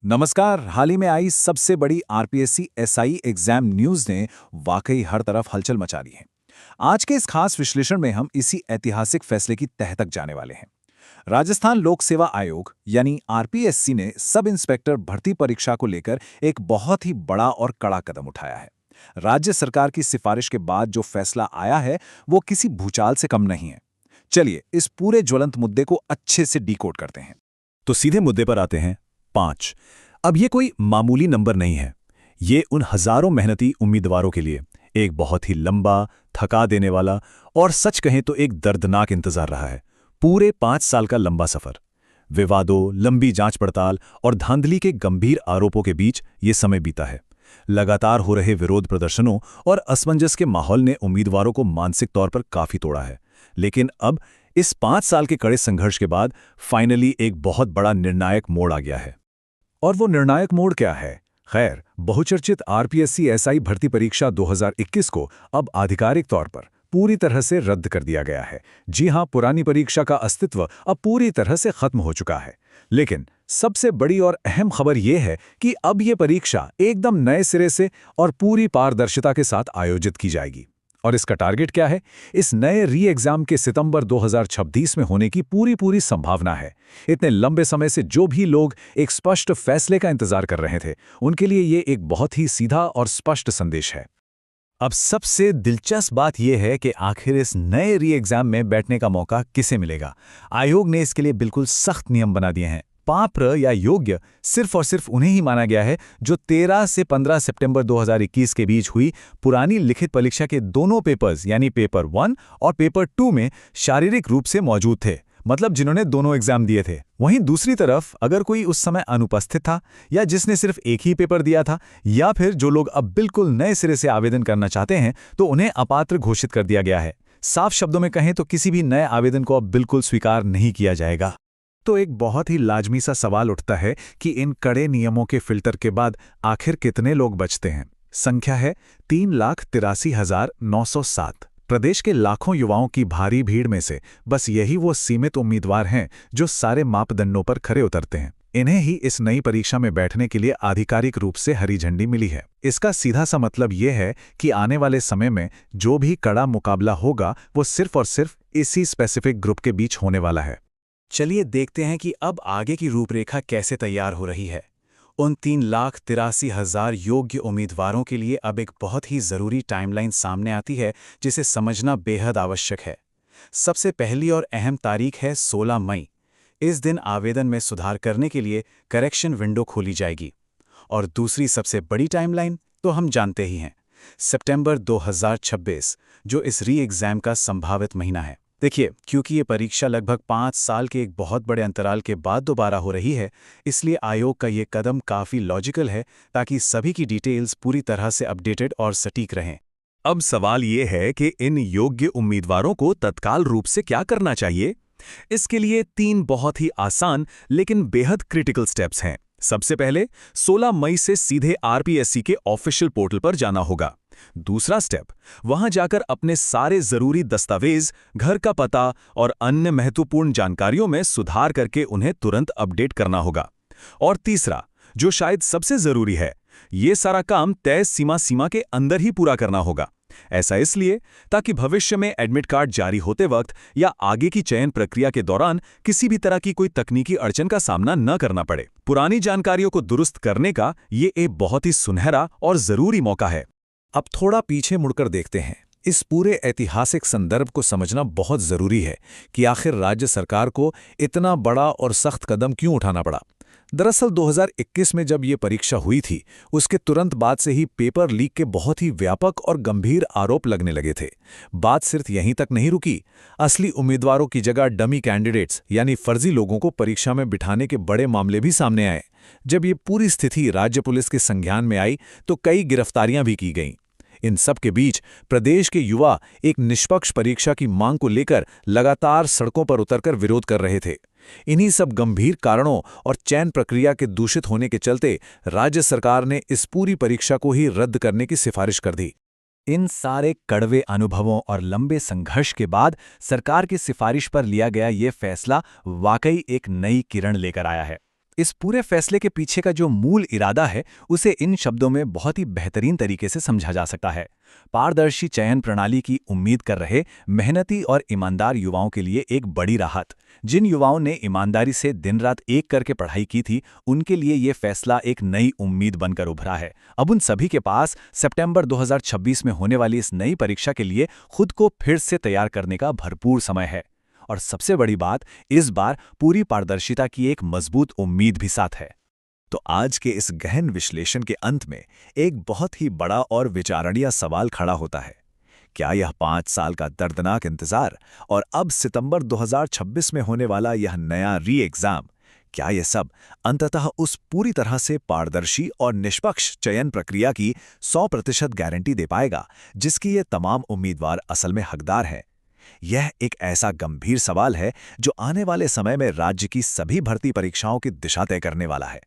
नमस्कार। हाल ही में आई सबसे बड़ी आरपीएससी एसआई एग्जाम न्यूज़ ने वाकई हर तरफ हलचल मचा दी है। आज के इस खास विश्लेषण में हम इसी ऐतिहासिक फैसले की तह तक जाने वाले हैं। राजस्थान लोक सेवा आयोग यानी आरपीएससी ने सब इंस्पेक्टर भर्ती परीक्षा को लेकर एक बहुत ही बड़ा और कड़ा कदम उठाया है। राज्य सरकार की सिफारिश के बाद जो फैसला आया है वो किसी भूचाल से कम नहीं है। चलिए इस पूरे ज्वलंत मुद्दे को अच्छे से डिकोड करते हैं। तो सीधे मुद्दे पर आते हैं। 5। अब ये कोई मामूली नंबर नहीं है। ये उन हजारों मेहनती उम्मीदवारों के लिए एक बहुत ही लंबा, थका देने वाला और सच कहें तो एक दर्दनाक इंतजार रहा है। पूरे 5 साल का लंबा सफर, विवादों, लंबी जांच पड़ताल और धांधली के गंभीर आरोपों के बीच ये समय बीता है। लगातार हो रहे विरोध प्रदर्शनों और असमंजस के माहौल ने उम्मीदवारों को मानसिक तौर पर काफी तोड़ा है। लेकिन अब इस 5 साल के कड़े संघर्ष के बाद फाइनली एक बहुत बड़ा निर्णायक मोड़ आ गया है। और वो निर्णायक मोड़ क्या है? खैर, बहुचर्चित आरपीएससी एसआई भर्ती परीक्षा 2021 को अब आधिकारिक तौर पर पूरी तरह से रद्द कर दिया गया है। जी हां, पुरानी परीक्षा का अस्तित्व अब पूरी तरह से खत्म हो चुका है। लेकिन सबसे बड़ी और अहम खबर यह है कि अब ये परीक्षा एकदम नए सिरे से और पूरी पारदर्शिता के साथ आयोजित की जाएगी। और इसका टारगेट क्या है? इस नए री एग्जाम के सितंबर 2026 में होने की पूरी संभावना है। इतने लंबे समय से जो भी लोग एक स्पष्ट फैसले का इंतजार कर रहे थे, उनके लिए ये एक बहुत ही सीधा और स्पष्ट संदेश है। अब सबसे दिलचस्प बात यह है कि आखिर इस नए री एग्जाम में बैठने का मौका किसे मिलेगा। आयोग ने इसके लिए बिल्कुल सख्त नियम बना दिए हैं। पात्र या योग्य सिर्फ और सिर्फ उन्हें ही माना गया है जो 13 से 15 सितंबर 2021 के बीच हुई पुरानी लिखित परीक्षा के दोनों पेपर्स यानी पेपर 1 और पेपर 2 में शारीरिक रूप से मौजूद थे, मतलब जिन्होंने दोनों एग्जाम दिए थे। वहीं दूसरी तरफ अगर कोई उस समय अनुपस्थित था या जिसने सिर्फ एक ही पेपर दिया था या फिर जो लोग अब बिल्कुल नए सिरे से आवेदन करना चाहते हैं तो उन्हें अपात्र घोषित कर दिया गया है। साफ शब्दों में कहें तो किसी भी नए आवेदन को अब बिल्कुल स्वीकार नहीं किया जाएगा। तो एक बहुत ही लाजमी सा सवाल उठता है कि इन कड़े नियमों के फिल्टर के बाद आखिर कितने लोग बचते हैं? संख्या है 3,83,907। प्रदेश के लाखों युवाओं की भारी भीड़ में से बस यही वो सीमित उम्मीदवार हैं जो सारे मापदंडों पर खरे उतरते हैं। इन्हें ही इस नई परीक्षा में बैठने के लिए आधिकारिक रूप से हरी झंडी मिली है। इसका सीधा सा मतलब ये है कि आने वाले समय में जो भी कड़ा मुकाबला होगा वो सिर्फ और सिर्फ इसी स्पेसिफिक ग्रुप के बीच होने वाला है। चलिए देखते हैं कि अब आगे की रूपरेखा कैसे तैयार हो रही है। उन 3,83,000 योग्य उम्मीदवारों के लिए अब एक बहुत ही ज़रूरी टाइमलाइन सामने आती है जिसे समझना बेहद आवश्यक है। सबसे पहली और अहम तारीख है 16 मई। इस दिन आवेदन में सुधार करने के लिए करेक्शन विंडो खोली जाएगी। और दूसरी सबसे बड़ी टाइमलाइन तो हम जानते ही हैं, सितंबर 2026, जो इस री एग्ज़ाम का संभावित महीना है। देखिए, क्योंकि ये परीक्षा लगभग 5 साल के एक बहुत बड़े अंतराल के बाद दोबारा हो रही है, इसलिए आयोग का ये कदम काफ़ी लॉजिकल है ताकि सभी की डिटेल्स पूरी तरह से अपडेटेड और सटीक रहें। अब सवाल ये है कि इन योग्य उम्मीदवारों को तत्काल रूप से क्या करना चाहिए? इसके लिए 3 बहुत ही आसान लेकिन बेहद क्रिटिकल स्टेप्स हैं। सबसे पहले 16 मई से सीधे आरपीएससी के ऑफिशियल पोर्टल पर जाना होगा। दूसरा स्टेप, वहां जाकर अपने सारे जरूरी दस्तावेज, घर का पता और अन्य महत्वपूर्ण जानकारियों में सुधार करके उन्हें तुरंत अपडेट करना होगा। और तीसरा, जो शायद सबसे जरूरी है, ये सारा काम तय सीमा के अंदर ही पूरा करना होगा। ऐसा इसलिए ताकि भविष्य में एडमिट कार्ड जारी होते वक्त या आगे की चयन प्रक्रिया के दौरान किसी भी तरह की कोई तकनीकी अड़चन का सामना न करना पड़े। पुरानी जानकारियों को दुरुस्त करने का ये एक बहुत ही सुनहरा और जरूरी मौका है। अब थोड़ा पीछे मुड़कर देखते हैं। इस पूरे ऐतिहासिक संदर्भ को समझना बहुत जरूरी है कि आखिर राज्य सरकार को इतना बड़ा और सख्त कदम क्यों उठाना पड़ा। दरअसल 2021 में जब ये परीक्षा हुई थी, उसके तुरंत बाद से ही पेपर लीक के बहुत ही व्यापक और गंभीर आरोप लगने लगे थे। बात सिर्फ यहीं तक नहीं रुकी। असली उम्मीदवारों की जगह डमी कैंडिडेट्स यानी फर्जी लोगों को परीक्षा में बिठाने के बड़े मामले भी सामने आए। जब ये पूरी स्थिति राज्य पुलिस के संज्ञान में आई तो कई गिरफ्तारियां भी की गईं। इन सब के बीच प्रदेश के युवा एक निष्पक्ष परीक्षा की मांग को लेकर लगातार सड़कों पर उतरकर विरोध कर रहे थे। इन्हीं सब गंभीर कारणों और चयन प्रक्रिया के दूषित होने के चलते राज्य सरकार ने इस पूरी परीक्षा को ही रद्द करने की सिफारिश कर दी। इन सारे कड़वे अनुभवों और लंबे संघर्ष के बाद सरकार की सिफारिश पर लिया गया ये फैसला वाकई एक नई किरण लेकर आया है। इस पूरे फैसले के पीछे का जो मूल इरादा है उसे इन शब्दों में बहुत ही बेहतरीन तरीके से समझा जा सकता है। पारदर्शी चयन प्रणाली की उम्मीद कर रहे मेहनती और ईमानदार युवाओं के लिए एक बड़ी राहत। जिन युवाओं ने ईमानदारी से दिन रात एक करके पढ़ाई की थी, उनके लिए ये फैसला एक नई उम्मीद बनकर उभरा है। अब उन सभी के पास सितंबर 2026 में होने वाली इस नई परीक्षा के लिए खुद को फिर से तैयार करने का भरपूर समय है। और सबसे बड़ी बात, इस बार पूरी पारदर्शिता की एक मजबूत उम्मीद भी साथ है। तो आज के इस गहन विश्लेषण के अंत में एक बहुत ही बड़ा और विचारणीय सवाल खड़ा होता है। क्या यह 5 साल का दर्दनाक इंतजार और अब सितंबर 2026 में होने वाला यह नया री-एग्जाम, क्या यह सब अंततः उस पूरी तरह से पारदर्शी और निष्पक्ष चयन प्रक्रिया की 100% गारंटी दे पाएगा जिसकी ये तमाम उम्मीदवार असल में हकदार हैं? यह एक ऐसा गंभीर सवाल है जो आने वाले समय में राज्य की सभी भर्ती परीक्षाओं की दिशा तय करने वाला है।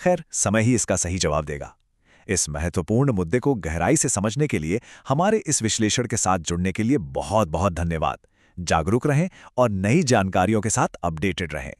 खैर, समय ही इसका सही जवाब देगा। इस महत्वपूर्ण मुद्दे को गहराई से समझने के लिए हमारे इस विश्लेषण के साथ जुड़ने के लिए बहुत बहुत धन्यवाद। जागरूक रहें और नई जानकारियों के साथ अपडेटेड रहें।